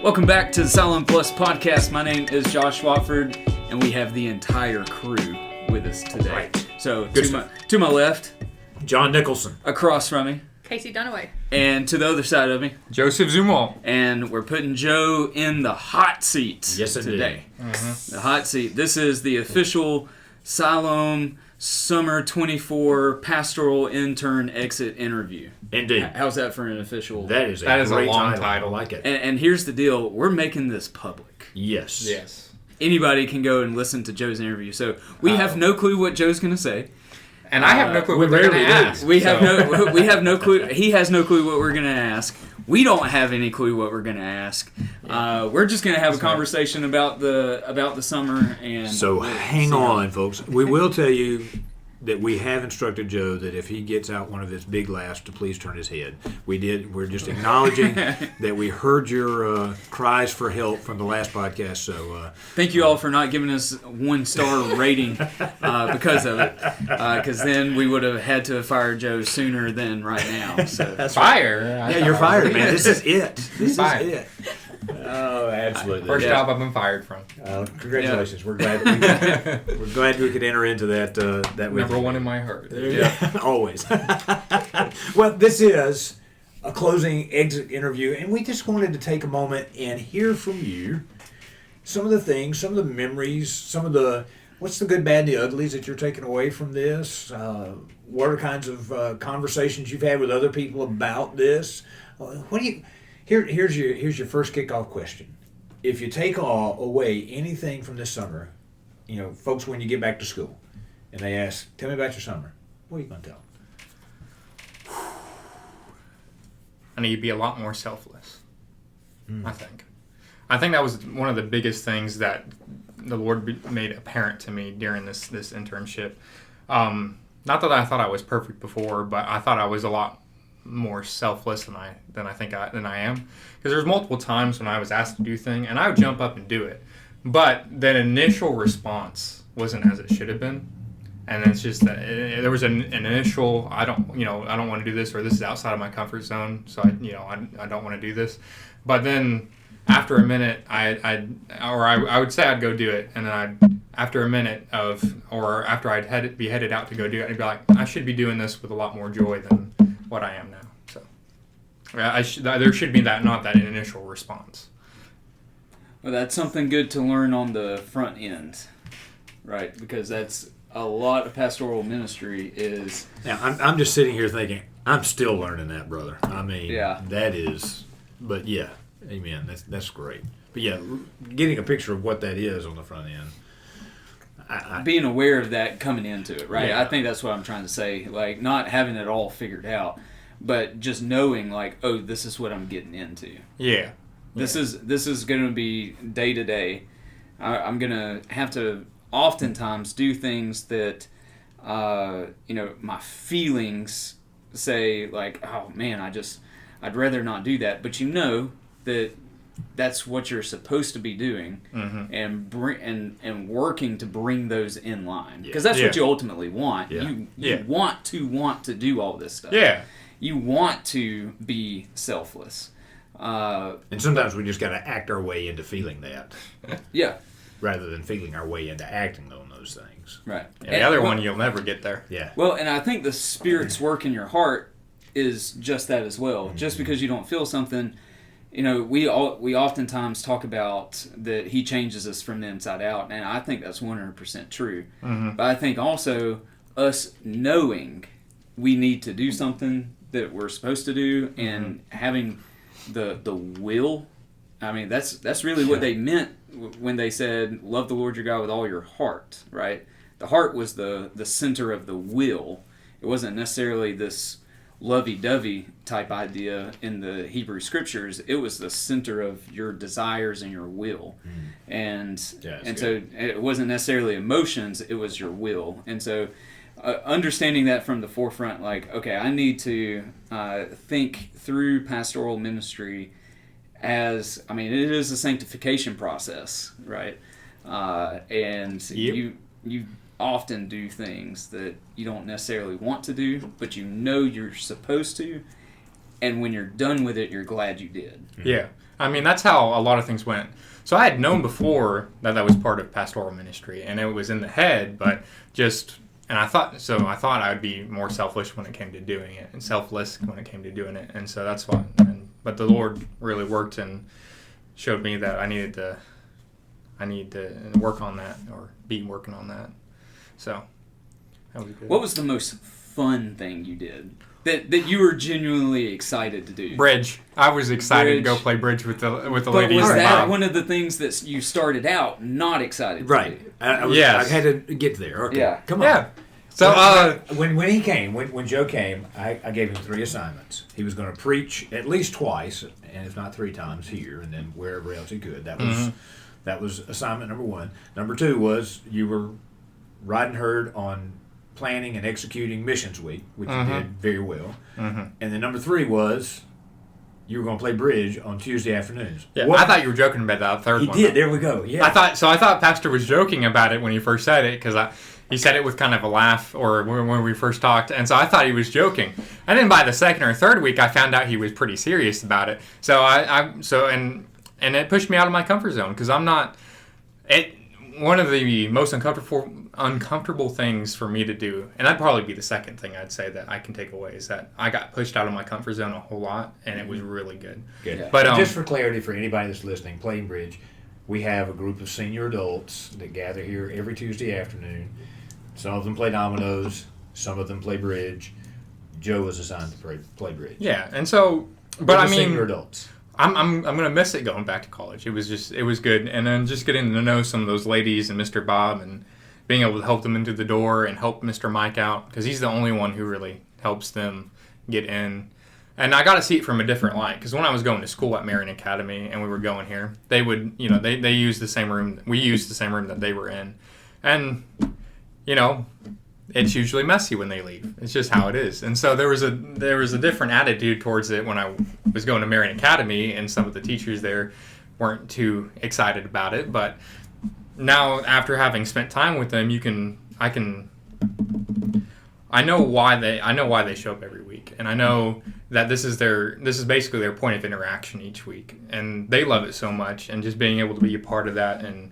Welcome back to the Siloam Plus podcast. My name is Josh Watford, and we have the entire crew with us today. Right. So to my left, John Nicholson. Across from me, Casey Dunaway. and to the other side of me, Joseph Zumwalt. and we're putting Joe in the hot seat Yes, indeed. today. The hot seat. This is the official Siloam Summer 24 Pastoral Intern Exit Interview. Indeed. How's that for an official? That is a long great title. I like it. And here's the deal. We're making this public. Yes. Yes. Anybody can go and listen to Joe's interview. So we have no clue what Joe's going to say. And I have no clue what we they're going to rarely do. ask. We have no clue. He has no clue what we're going to ask. We don't have any clue what we're going to ask. We're just going to have a conversation about the summer. And So hang on, folks. We will tell you that we have instructed Joe that if he gets out one of his big laughs to please turn his head. We did. We're just acknowledging that we heard your cries for help from the last podcast. So Thank you all for not giving us 1-star rating because of it. Because then we would have had to have fired Joe sooner than right now. So that's Fire. Yeah, you're fired, man. This is it. This Fired. is it. Oh, absolutely. First job I've been fired from. Congratulations. Yeah. We're glad we could enter into that. That Number one in my heart. Yeah, always. Well, this is a closing exit interview, and we just wanted to take a moment and hear from you some of the things, some of the memories, some of the what's the good, bad, the uglies that you're taking away from this. What are kinds of conversations you've had with other people about this? What do you? Here's your first kickoff question. If you take away anything from this summer, folks, when you get back to school, and they ask, "Tell me about your summer," what are you going to tell them? I need to be a lot more selfless. I think that was one of the biggest things that the Lord made apparent to me during this internship. Not that I thought I was perfect before, but I thought I was a lot more selfless than I am, because there's multiple times when I was asked to do things and I would jump up and do it, but that initial response wasn't as it should have been, and it's just that there was an initial I don't want to do this, or this is outside of my comfort zone, so I don't want to do this. But then after a minute I would say I'd go do it, and then after a minute or after I'd be headed out to go do it, I'd be like, I should be doing this with a lot more joy than what I am now. So there should be not that initial response. Well, that's something good to learn on the front end, right? Because that's a lot of pastoral ministry is. Now, I'm just sitting here thinking, I'm still learning that, brother. I mean, that is, but yeah, amen. That's great. But yeah, getting a picture of what that is on the front end. Being aware of that coming into it, right? Yeah. I think that's what I'm trying to say. Like, not having it all figured out, but just knowing, like, oh, this is what I'm getting into. Yeah. This is going to be day to day. I'm going to have to oftentimes do things that, my feelings say, like, oh man, I'd rather not do that. But that that's what you're supposed to be doing, and working to bring those in line, because that's what you ultimately want. Yeah. You want to do all this stuff. Yeah. You want to be selfless. And sometimes we just got to act our way into feeling that. Yeah. Rather than feeling our way into acting on those things. Right. And the other one, you'll never get there. Yeah. Well, and I think the Spirit's work in your heart is just that as well. Mm-hmm. Just because you don't feel something, we oftentimes talk about that He changes us from the inside out, and I think that's 100% true. Mm-hmm. But I think also us knowing we need to do something that we're supposed to do, and having the will. I mean, that's really what they meant when they said, love the Lord your God with all your heart, right? The heart was the center of the will. It wasn't necessarily this lovey-dovey type idea in the Hebrew Scriptures. It was the center of your desires and your will. And so it wasn't necessarily emotions, it was your will. And so understanding that from the forefront, like, okay, I need to think through pastoral ministry as, it is a sanctification process, right? And you often do things that you don't necessarily want to do, but you're supposed to, and when you're done with it, you're glad you did. Yeah. I mean, that's how a lot of things went. So I had known before that was part of pastoral ministry, and it was in the head, but I thought I would be more selfish when it came to doing it, and selfless when it came to doing it, and so that's why. But the Lord really worked and showed me that I need to work on that, or be working on that. So that was good. What was the most fun thing you did that you were genuinely excited to do? Bridge. I was excited to go play bridge with the ladies. Was and that Bob. one of the things that you started out not excited to Right. do? I had to get there. Okay. Yeah. Come on. Yeah. So when he came, when Joe came, I gave him 3 assignments. He was going to preach at least twice, and if not 3 times here, and then wherever else he could. That was assignment number 1. Number 2 was you were riding herd on planning and executing missions week, which you did very well. And then number 3 was you were going to play bridge on Tuesday afternoons. yeah, I thought you were joking about that third He one. did. There we go. Yeah. I thought Pastor was joking about it when he first said it, because he said it with kind of a laugh, or when we first talked, and so I thought he was joking. And then by the second or third week, I found out he was pretty serious about it. So and it pushed me out of my comfort zone, because I'm not. One of the most uncomfortable things for me to do, and that'd probably be the second thing I'd say that I can take away, is that I got pushed out of my comfort zone a whole lot, and it was really good. Good. Yeah. But just for clarity, for anybody that's listening, playing bridge, we have a group of senior adults that gather here every Tuesday afternoon. Some of them play dominoes, some of them play bridge. Joe was assigned to play bridge. Yeah, and so, but I mean, senior adults. I'm gonna miss it going back to college. It was good, and then just getting to know some of those ladies and Mr. Bob, and being able to help them into the door and help Mr. Mike out, because he's the only one who really helps them get in. And I got to see it from a different light, because when I was going to school at Marion Academy and we were going here, they would, they used the same room. We used the same room that they were in, and it's usually messy when they leave. It's just how it is. And so there was a different attitude towards it when I was going to Marion Academy, and some of the teachers there weren't too excited about it. But now, after having spent time with them, I know why they show up every week, and I know that this is basically their point of interaction each week, and they love it so much, and just being able to be a part of that, and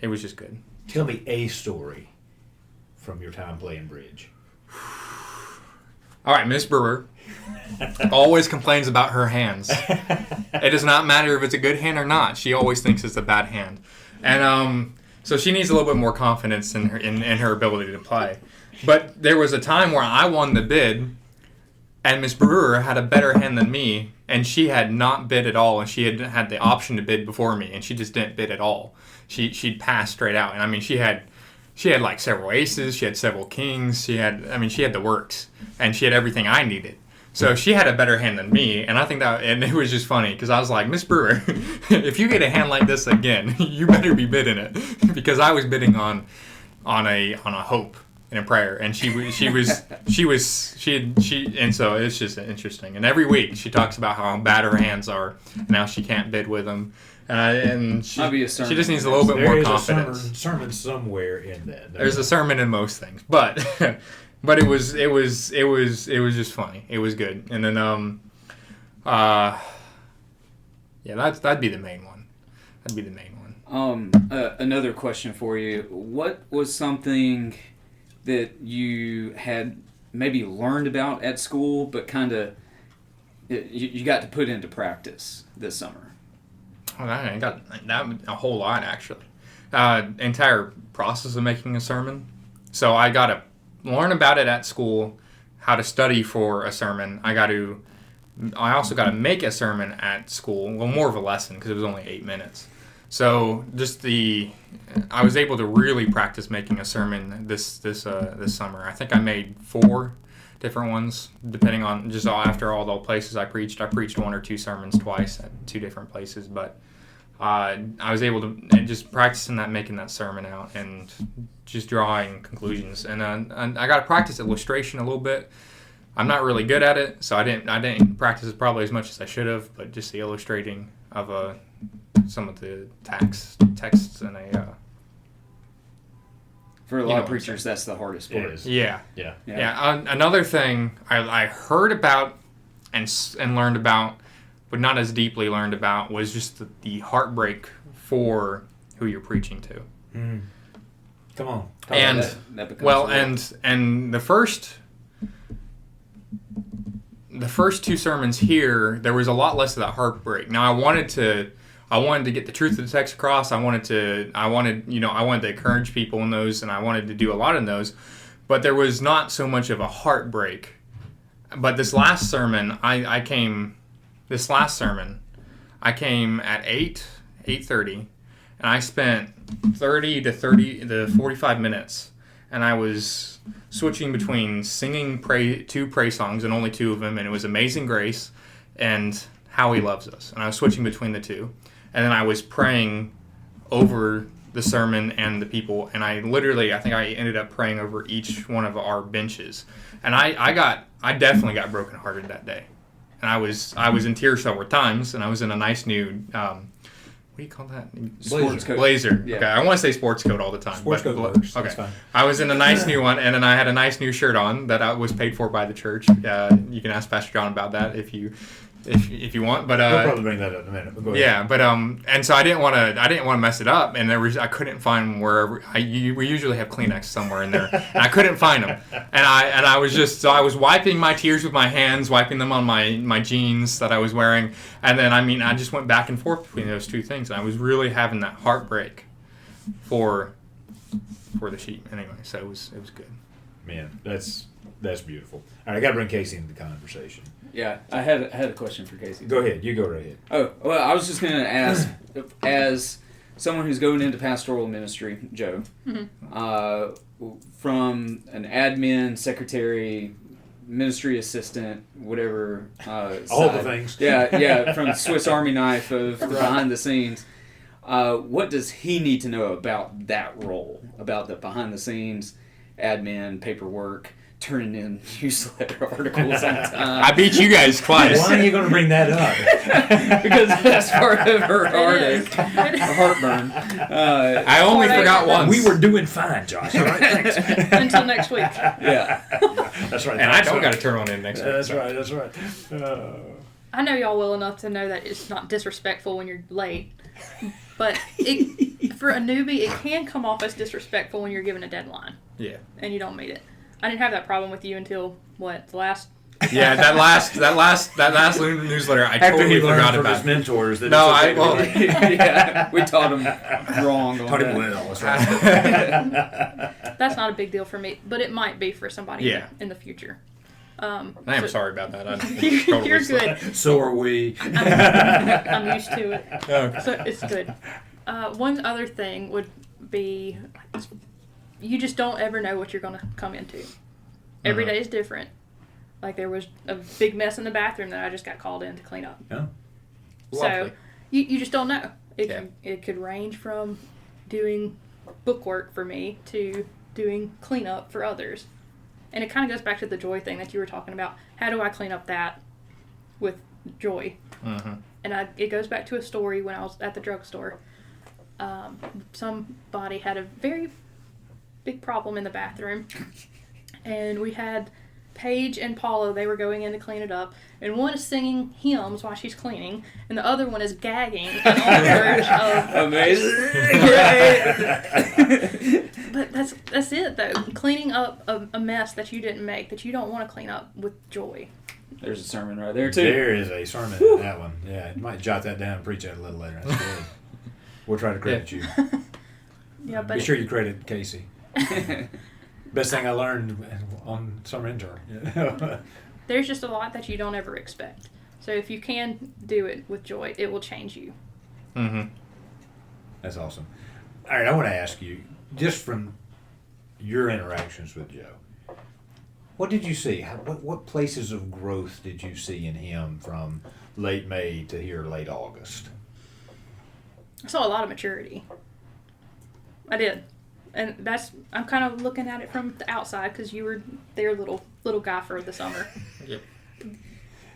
it was just good. Tell me a story from your time playing bridge. All right, Miss Brewer always complains about her hands. It does not matter if it's a good hand or not. She always thinks it's a bad hand, and so she needs a little bit more confidence in her ability to play. But there was a time where I won the bid, and Miss Brewer had a better hand than me, and she had not bid at all, and she had the option to bid before me, and she just didn't bid at all. She'd pass straight out, and I mean she had like several aces, she had several kings, she had the works, and she had everything I needed. So she had a better hand than me, and I think and it was just funny, because I was like, Miss Brewer, if you get a hand like this again, you better be bidding it, because I was bidding on a hope and a prayer, and and so it's just interesting. And every week she talks about how bad her hands are, and how she can't bid with them, and she just needs a little bit more confidence. There's a sermon somewhere in that. There's a sermon in most things, but it was just funny. It was good, and then that'd be the main one. Another question for you: what was something that you had maybe learned about at school, but kind of you got to put into practice this summer? Oh, I got that a whole lot, actually. Entire process of making a sermon. So I got to learn about it at school, how to study for a sermon. I also got to make a sermon at school. Well, more of a lesson, because it was only 8 minutes. So I was able to really practice making a sermon this summer. I think I made 4 different ones, depending on just after all the places I preached. I preached 1 or 2 sermons twice at 2 different places, but I was able to just practicing that, making that sermon out, and just drawing conclusions. And I got to practice illustration a little bit. I'm not really good at it, so I didn't practice it probably as much as I should have. But just the illustrating of some of the texts and for a lot of preachers, that's the hardest part. It is. Yeah. Yeah. Another thing I heard about and learned about, but not as deeply learned about, was just the heartbreak for who you're preaching to. Mm. Come on. And that becomes well, real. and the first 2 sermons here, there was a lot less of that heartbreak. Now I wanted to get the truth of the text across. I wanted to encourage people in those, and I wanted to do a lot in those, but there was not so much of a heartbreak. But this last sermon, I came at 8:30, and I spent 30 to 45 minutes, and I was switching between singing 2 praise songs, and only 2 of them, and it was Amazing Grace and How He Loves Us, and I was switching between the 2, and then I was praying over the sermon and the people, and I think I ended up praying over each one of our benches, and I definitely got brokenhearted that day, and I was in tears several times, and I was in a nice new what do you call that? Sports coat. Blazer. Yeah. Okay, I want to say sports coat all the time. Sports but, coat works. Okay, That's fine. I was in a nice new one, and then I had a nice new shirt on that was paid for by the church. You can ask Pastor John about that if you want. But We'll probably bring that up in a minute. But go ahead. yeah, but and so I didn't want to mess it up, and I couldn't find wherever we usually have Kleenex somewhere in there, and I couldn't find them, and I was wiping my tears with my hands, wiping them on my jeans that I was wearing, and then I just went back and forth between those 2 things, and I was really having that heartbreak for the sheep anyway. So it was good. Man, that's beautiful. All right, I got to bring Casey into the conversation. Yeah, I had a question for Casey. Go ahead. You go right ahead. Oh, well, I was just going to ask, as someone who's going into pastoral ministry, Joe, from an admin, secretary, ministry assistant, whatever All the things. Yeah, from Swiss Army knife of the behind the scenes. What does he need to know about that role, about the behind the scenes, admin, paperwork, turning in newsletter articles on time? I beat you guys twice. Why are you going to bring that up? Because that's part of her heartburn. I only forgot once. We were doing fine, Josh. All right, thanks. Until next week. Yeah. That's right. And I don't got to turn one in next week. That's so. right. That's right. I know y'all well enough to know that it's not disrespectful when you're late, but for a newbie, it can come off as disrespectful when you're given a deadline Yeah. and you don't meet it. I didn't have that problem with you until the last. Yeah, that last newsletter, I After totally he learned forgot from about. his mentors that No, it's okay Yeah, we taught him wrong. taught him that. well. That's right. That's not a big deal for me, but it might be for somebody Yeah. in the future. I am sorry about that. You're good. So are we. I'm used to it. Okay. So it's good. One other thing would be you just don't ever know what you're going to come into. Every day is different. Like there was a big mess in the bathroom that I just got called in to clean up. Yeah. So Lovely. you just don't know. Yeah. It could range from doing bookwork for me to doing cleanup for others. And it kind of goes back to the joy thing that you were talking about. How do I clean up that with joy? Mm-hmm. And it goes back to a story when I was at the drugstore. Somebody had a very big problem in the bathroom. And we had Paige and Paula, they were going in to clean it up. And one is singing hymns while she's cleaning. And the other one is gagging and on the verge of... Amazing. But that's it, though. Cleaning up a mess that you didn't make, that you don't want to clean up with joy. There's a sermon right there, too. There is a sermon in that one. Yeah, you might jot that down and preach that a little later. That's good. We'll try to credit you. Yeah, but Be sure you credit Casey. Best thing I learned on Summer Intern. there's just a lot that you don't ever expect. So if you can do it with joy, it will change you. Mm-hmm. That's awesome. All right, I want to ask you, just from your interactions with Joe, what did you see? What places of growth did you see in him from late May to here late August? I saw a lot of maturity. I did. And I'm kind of looking at it from the outside because you were their little guy for the summer. Yep.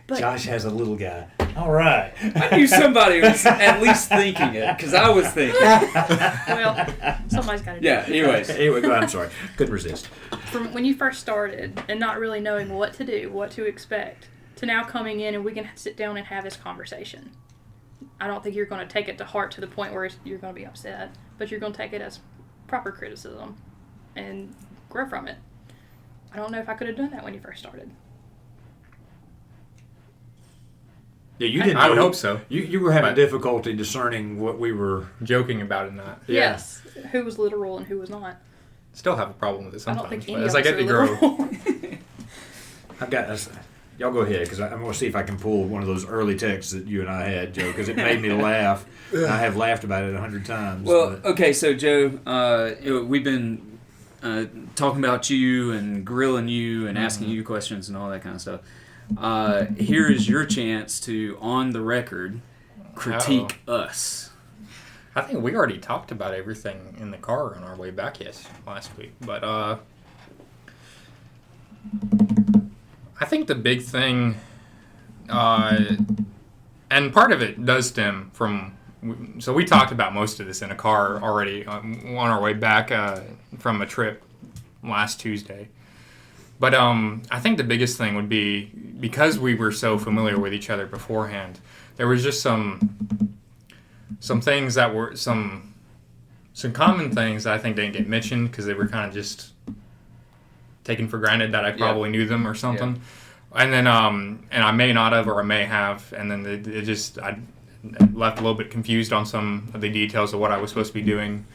But Josh has a little guy. All right. I knew somebody was at least thinking it, because I was thinking. well, somebody's got to do Yeah, it. anyways. Anyway, go ahead. I'm sorry. Couldn't resist. From when you first started and not really knowing what to do, what to expect, to now coming in and we can sit down and have this conversation. I don't think you're going to take it to heart to the point where you're going to be upset, but you're going to take it as proper criticism and grow from it. I don't know if I could have done that when you first started. Yeah, you didn't. I would hope so. You were having But- difficulty discerning what we were. Joking about it, not. Yeah. Yes, who was literal and who was not. Still have a problem with it I sometimes. don't think but any as of I us get are to grow, literal. I've got this. Y'all go ahead, because I'm going to see if I can pull one of those early texts that you and I had, Joe, because it made me laugh. And I have laughed about it 100 times. Well, but- okay, so Joe, we've been talking about you and grilling you and asking you questions and all that kind of stuff. Here is your chance to, on the record, critique us. I think we already talked about everything in the car on our way back last week. But I think the big thing, and part of it does stem from, so we talked about most of this in a car already on our way back from a trip last Tuesday. But I think the biggest thing would be, because we were so familiar with each other beforehand, there was just some things that were, some common things that I think didn't get mentioned because they were kind of just taken for granted that I probably knew them or something. Yeah. And then, and I may not have, or I may have, and then I left a little bit confused on some of the details of what I was supposed to be doing.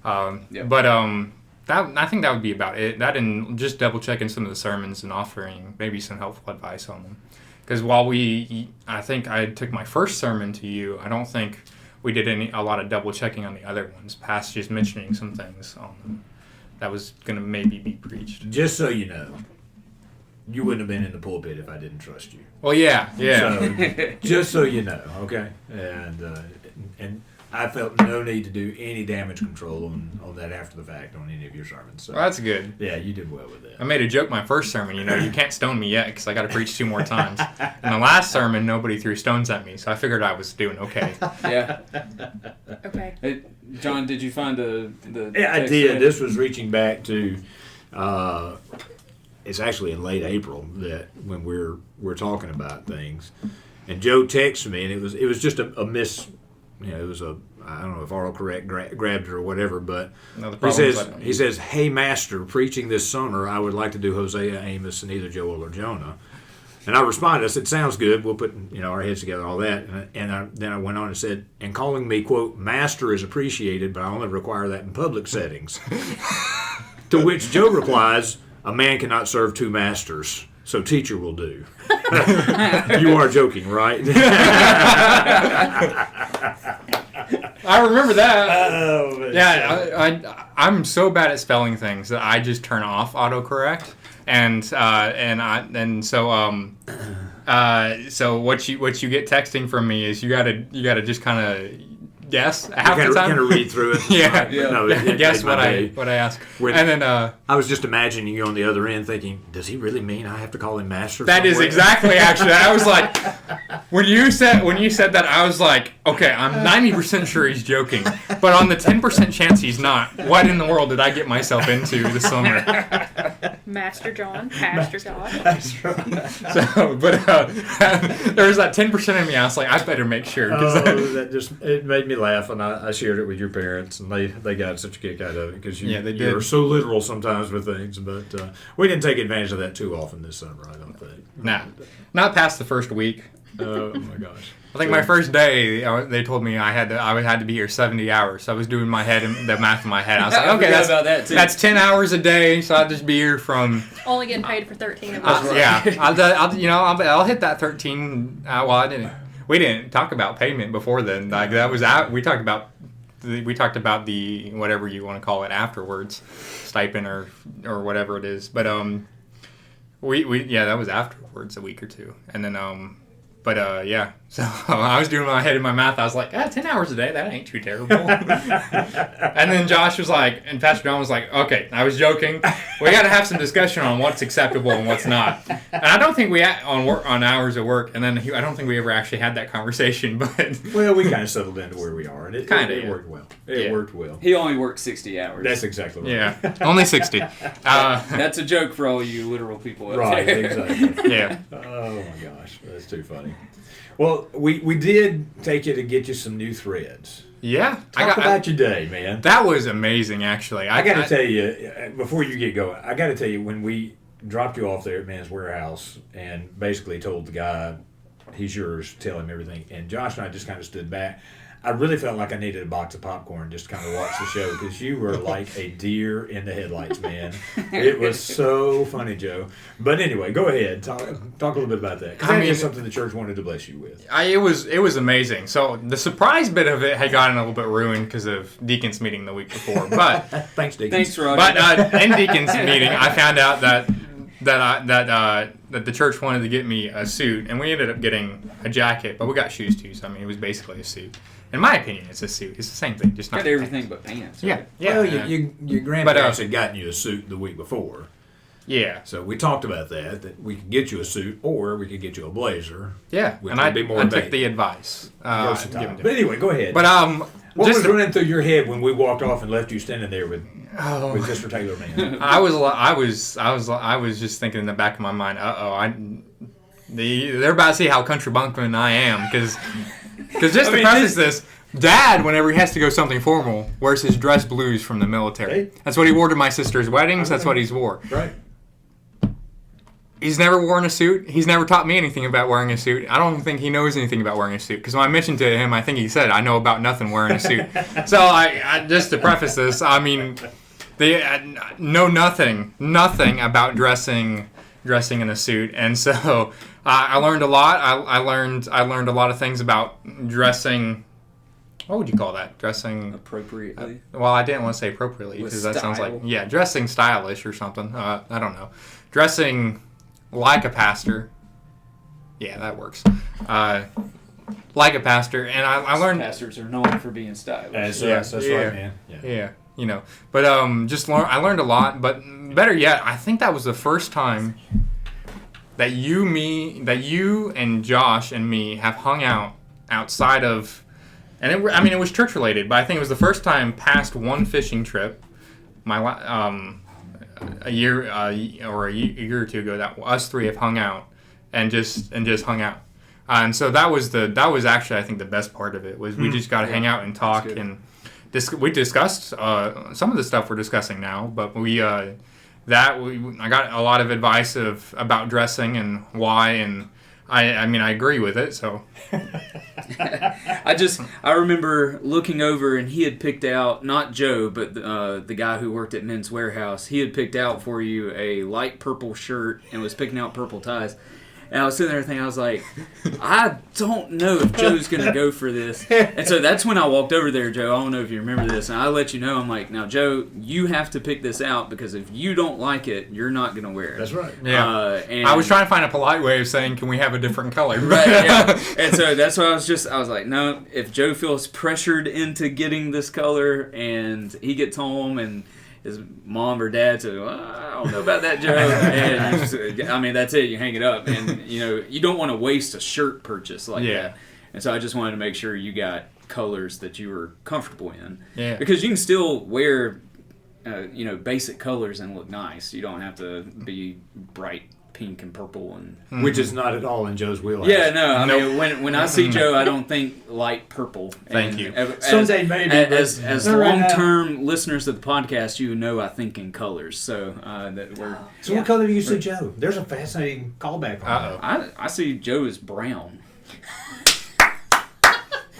But I think that would be about it. That and just double checking some of the sermons and offering maybe some helpful advice on them. Because I think I took my first sermon to you, I don't think we did a lot of double checking on the other ones, past just mentioning some things on them that was going to maybe be preached. Just so you know, you wouldn't have been in the pulpit if I didn't trust you. Well, yeah. So, just so you know, okay? And I felt no need to do any damage control on that after the fact on any of your sermons. So, Well, that's good. yeah, you did well with I that. made a joke my first sermon, you can't stone me yet because I got to preach 2 more times. And the last sermon, nobody threw stones at me, so I figured I was doing okay. Yeah. Okay. Hey, John, did you find the Yeah, I text did. thread? This was reaching back to, it's actually in late April that when we're talking about things, and Joe texted me, and it was just a miss. It was I don't know if autocorrect grabbed it or whatever, but No, the he problem says, "Hey, Master, preaching this summer, I would like to do Hosea, Amos, and either Joel or Jonah." And I responded, I said, "Sounds good. We'll put our heads together, all that." And then I went on and said, "And calling me, quote, Master is appreciated, but I only require that in public settings." To which Joe replies, "A man cannot serve 2 masters, so teacher will do." You are joking, right? I remember that. Oh, Yeah, I'm so bad at spelling things that I just turn off autocorrect, so what you get texting from me is you gotta just kind of guess half the time. Kind of read through it. Yeah. No, Guess what I ask, When- and then I was just imagining you on the other end thinking, does he really mean I have to call him Master? that is somewhere? exactly actually. I was like, when you said that, I was like, okay, I'm 90% sure he's joking, but on the 10% chance he's not, what in the world did I get myself into this summer? Master John, Pastor God. So, but there was that 10% of me. I was like, I better make sure. It made me laugh, and I shared it with your parents, and they got such a kick out of it because Yeah, they you did. were so literal sometimes with things. But we didn't take advantage of that too often this summer, I don't think. Nah, not past the first week. Oh my gosh! I think my first day, they told me I had to be here 70 hours. So I was doing the math in my head. I was like, I okay, forgot about that, too. that's 10 hours a day. So I'll just be here from. Only getting paid for 13 of us. Yeah, I'll hit that 13. We didn't talk about payment before then. Like that was out. We talked about the whatever you want to call it afterwards, stipend or whatever it is. But that was afterwards, a week or two, and then So I was doing my head in my mouth. I was like, 10 hours a day, that ain't too terrible. And then Josh was like, and Pastor John was like, okay, I was joking. We got to have some discussion on what's acceptable and what's not. And I don't think we on hours of work. And then I don't think we ever actually had that conversation. But well, we kind of settled into where we are, and it worked well. It worked well. He only worked 60 hours. That's exactly right. Yeah, only 60. That's a joke for all you literal people out Right, there. exactly. Yeah. Oh my gosh, that's too funny. Well, we did take you to get you some new threads. Yeah. Talk about your day, man. That was amazing, actually. I got to tell you, before you get going, I got to tell you, when we dropped you off there at Man's Warehouse and basically told the guy, he's yours, tell him everything, and Josh and I just kind of stood back. I really felt like I needed a box of popcorn just to kind of watch the show because you were like a deer in the headlights, man. It was so funny, Joe. But anyway, go ahead. Talk a little bit about that. Because that is something the church wanted to bless you with. It was amazing. So the surprise bit of it had gotten a little bit ruined because of Deacon's meeting the week before. But thanks, Deacon. Thanks, Roger. But in Deacon's meeting, I found out that the church wanted to get me a suit, and we ended up getting a jacket, but we got shoes too. So I mean, it was basically a suit. In my opinion, it's a suit. It's the same thing, just not got everything but pants. Right? Yeah. Well, your grandparents had gotten you a suit the week before. Yeah. So we talked about that we could get you a suit or we could get you a blazer. Yeah. Which And would be more I took the advice. versatile. But anyway, go ahead. But what was running through your head when we walked off and left you standing there with Mr. Taylor, man? I was just thinking in the back of my mind, they're about to see how country bumpkin I am because just to preface this, Dad, whenever he has to go something formal, wears his dress blues from the military. Hey. That's what he wore to my sister's weddings. That's what he's wore. Right. He's never worn a suit. He's never taught me anything about wearing a suit. I don't think he knows anything about wearing a suit. Because when I mentioned to him, I think he said, I know about nothing wearing a suit. So I just to preface this, I mean, they know nothing about dressing in a suit. And so I learned a lot. I learned a lot of things about dressing. What would you call that? Dressing appropriately. Well, I didn't want to say appropriately because that sounds like dressing stylish or something. I don't know. Dressing like a pastor. Yeah, that works. Like a pastor, and I learned pastors are known for being stylish. That's right, man. Yeah, you know. But I learned a lot. But better yet, I think that was the first time that you and Josh and me have hung out outside of. And it was church related, but I think it was the first time past one fishing trip, a year or two ago that us three have hung out and just hung out, and so that was actually I think the best part of it was we just got to hang out and talk and we discussed some of the stuff we're discussing now, but I got a lot of advice about dressing and why and. I mean, I agree with it, so. I remember looking over and he had picked out, not Joe, but the guy who worked at Men's Warehouse, he had picked out for you a light purple shirt and was picking out purple ties. And I was sitting there thinking, I was like, I don't know if Joe's going to go for this. And so that's when I walked over there, Joe. I don't know if you remember this. And I let you know, I'm like, now, Joe, you have to pick this out because if you don't like it, you're not going to wear it. That's right. Yeah. And I was trying to find a polite way of saying, can we have a different color? Right, yeah. And so that's why I was like, no, if Joe feels pressured into getting this color and he gets home and his mom or dad said, well, I don't know about that, Joe. And that's it. You hang it up. And, you don't want to waste a shirt purchase like that. And so I just wanted to make sure you got colors that you were comfortable in. Yeah. Because you can still wear, basic colors and look nice. You don't have to be bright pink and purple and which is not at all in Joe's wheelhouse. Yeah, no. I mean, when I see Joe, I don't think light purple. Thank you. Someday maybe. As long-term listeners of the podcast, I think in colors. So So what color do you see Joe? There's a fascinating callback on that. I see Joe as brown. I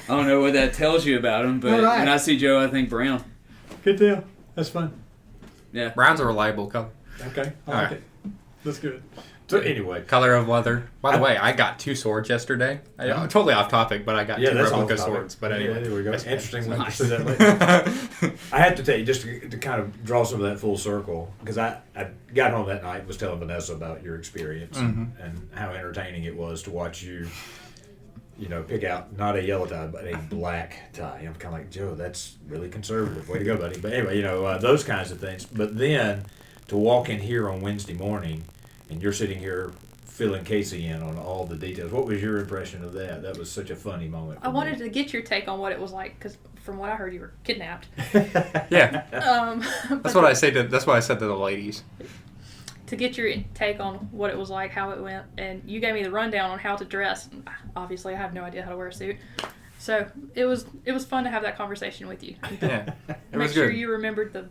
don't know what that tells you about him, but when I see Joe, I think brown. Good deal. That's fun. Yeah, brown's a reliable color. Okay, I like it. That's good. So anyway, color of leather. By the way, I got 2 swords yesterday. Totally off topic, but I got 2 replica swords. But anyway, yeah, there we go. That's interesting. We'll nice. see that later. I have to tell you, just to kind of draw some of that full circle, because I got home that night and was telling Vanessa about your experience and how entertaining it was to watch you pick out not a yellow tie, but a black tie. I'm kind of like, Joe, that's really conservative. Way to go, buddy. But anyway, those kinds of things. But then to walk in here on Wednesday morning and you're sitting here filling Casey in on all the details. What was your impression of that? That was such a funny moment. I wanted to get your take on what it was like, because from what I heard, you were kidnapped. Yeah. That's what I said to the ladies. To get your take on what it was like, how it went, and you gave me the rundown on how to dress. Obviously, I have no idea how to wear a suit, so it was fun to have that conversation with you. Yeah, Make sure you remembered the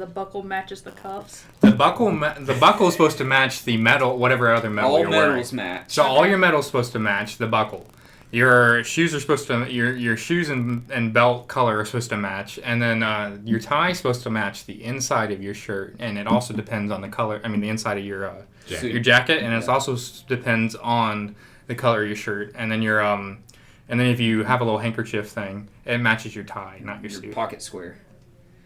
buckle matches the cuffs. The buckle is supposed to match the medal, whatever other medal you're wearing. All medals match. So all your medals supposed to match the buckle. Your shoes are supposed to your shoes and belt color are supposed to match, and then your tie is supposed to match the inside of your shirt, and it also depends on the color. I mean, the inside of your jacket, and it also depends on the color of your shirt, and then and then if you have a little handkerchief thing, it matches your tie, not your suit. Pocket square.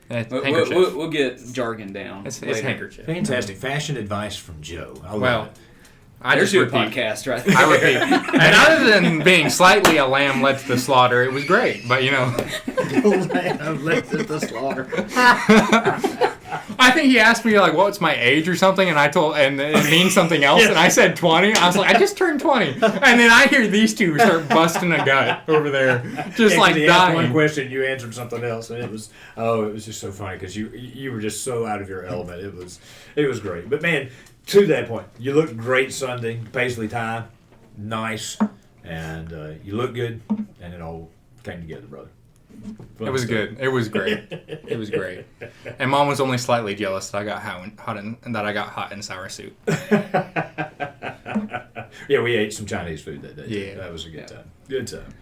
It's we'll get jargon down. It's handkerchief. Fantastic fashion advice from Joe. I love it. There's your podcast right there. I repeat. And other than being slightly a lamb led to the slaughter, it was great. But, lamb led to the slaughter. I think he asked me, like, what's my age or something, and it means something else, and I said 20. I was like, I just turned 20. And then I hear these two start busting a gut over there, just like dying. Asked one question, you answered something else, and it was just so funny, because you were just so out of your element. It was great. But, man, to that point, you looked great Sunday, paisley tie, nice, and you looked good, and it all came together, brother. It was good. It was great. It was great. And Mom was only slightly jealous that I got hot and sour soup. Yeah, we ate some Chinese food that day. Yeah, that was a good time. Good time.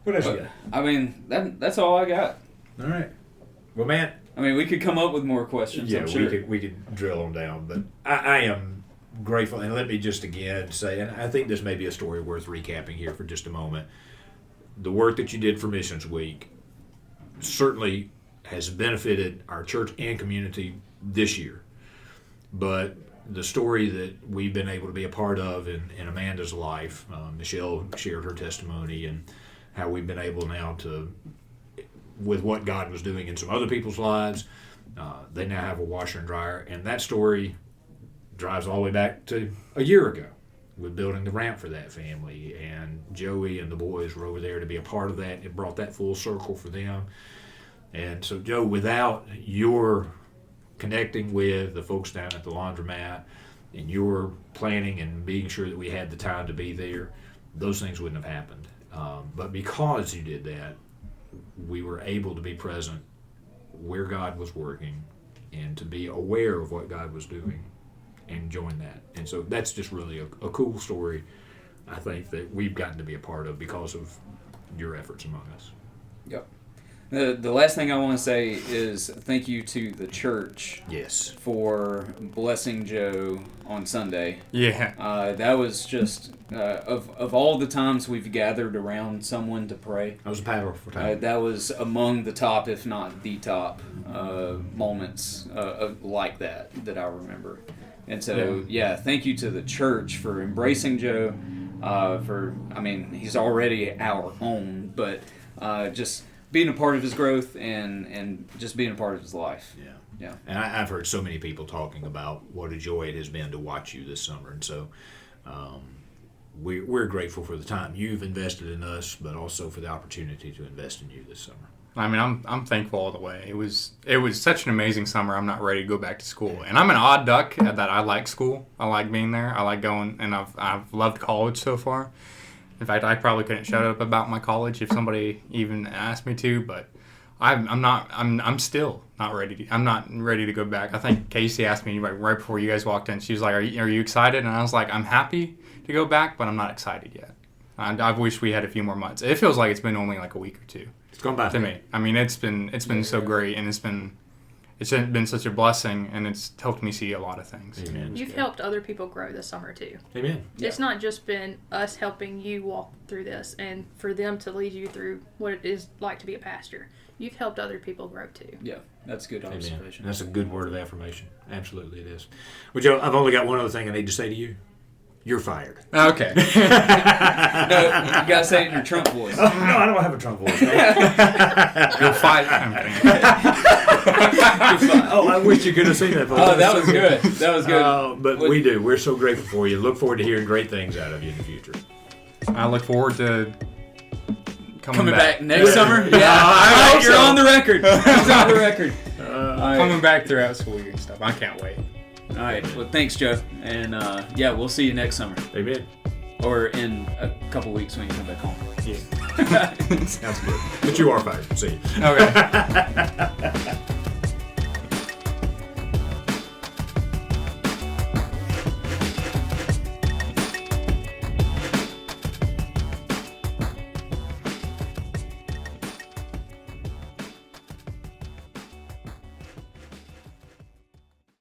What else you got? I mean, that's all I got. All right. Well, man. I mean, we could come up with more questions. Yeah, I'm sure. we could drill them down, but I am grateful, and let me just again say, and I think this may be a story worth recapping here for just a moment. The work that you did for Missions Week certainly has benefited our church and community this year, but the story that we've been able to be a part of in Amanda's life, Michelle shared her testimony and how we've been able now to, with what God was doing in some other people's lives, they now have a washer and dryer, and that story drives all the way back to a year ago with building the ramp for that family, and Joey and the boys were over there to be a part of that. It brought that full circle for them. And so, Joe, without your connecting with the folks down at the laundromat and your planning and being sure that we had the time to be there, those things wouldn't have happened. But because you did that, we were able to be present where God was working and to be aware of what God was doing and join that. And so that's just really a cool story, I think, that we've gotten to be a part of because of your efforts among us. Yep. The last thing I want to say is thank you to the church. Yes. For blessing Joe on Sunday. Yeah. That was just of all the times we've gathered around someone to pray. That was a powerful time. That was among the top, if not the top, moments like that I remember. And so, thank you to the church for embracing Joe. He's already our own, but just being a part of his growth and just being a part of his life. Yeah. And I've heard so many people talking about what a joy it has been to watch you this summer. And so we're grateful for the time you've invested in us, but also for the opportunity to invest in you this summer. I mean, I'm thankful all the way. It was such an amazing summer. I'm not ready to go back to school, and I'm an odd duck that I like school. I like being there. I like going, and I've loved college so far. In fact, I probably couldn't shut up about my college if somebody even asked me to. But I'm still not ready. I'm not ready to go back. I think Casey asked me right before you guys walked in. She was like, "Are you excited?" And I was like, "I'm happy to go back, but I'm not excited yet." I wish we had a few more months. It feels like it's been only like a week or two. It's gone by to me. I mean, it's been so great, and it's been such a blessing, and it's helped me see a lot it things. Amen. You've helped other people grow this summer too. Amen. It's not just been us helping you walk through this and for them to lead you through what it is like to be a pastor. You've helped other people grow too. Yeah, that's good observation. That's a good word of affirmation. Absolutely it is. Well, Joe, I've only got one other thing I need to say to you. you're fired. Okay. No, you gotta say it in your Trump voice. No, I don't have a Trump voice. No. You're fired. Oh, I wish you could have seen that. Oh, that was good. That was good. But we do. We're so grateful for you. Look forward to hearing great things out of you in the future. I look forward to Coming back next summer? Yeah. All right, you're so. on the record. He's on the record. All right. coming back throughout school year and stuff. I can't wait. All right. Well, thanks, Joe. And yeah, we'll see you next summer. Amen. Or in a couple weeks when you come back home. Yeah. Sounds good. But you are fired. See you. Okay.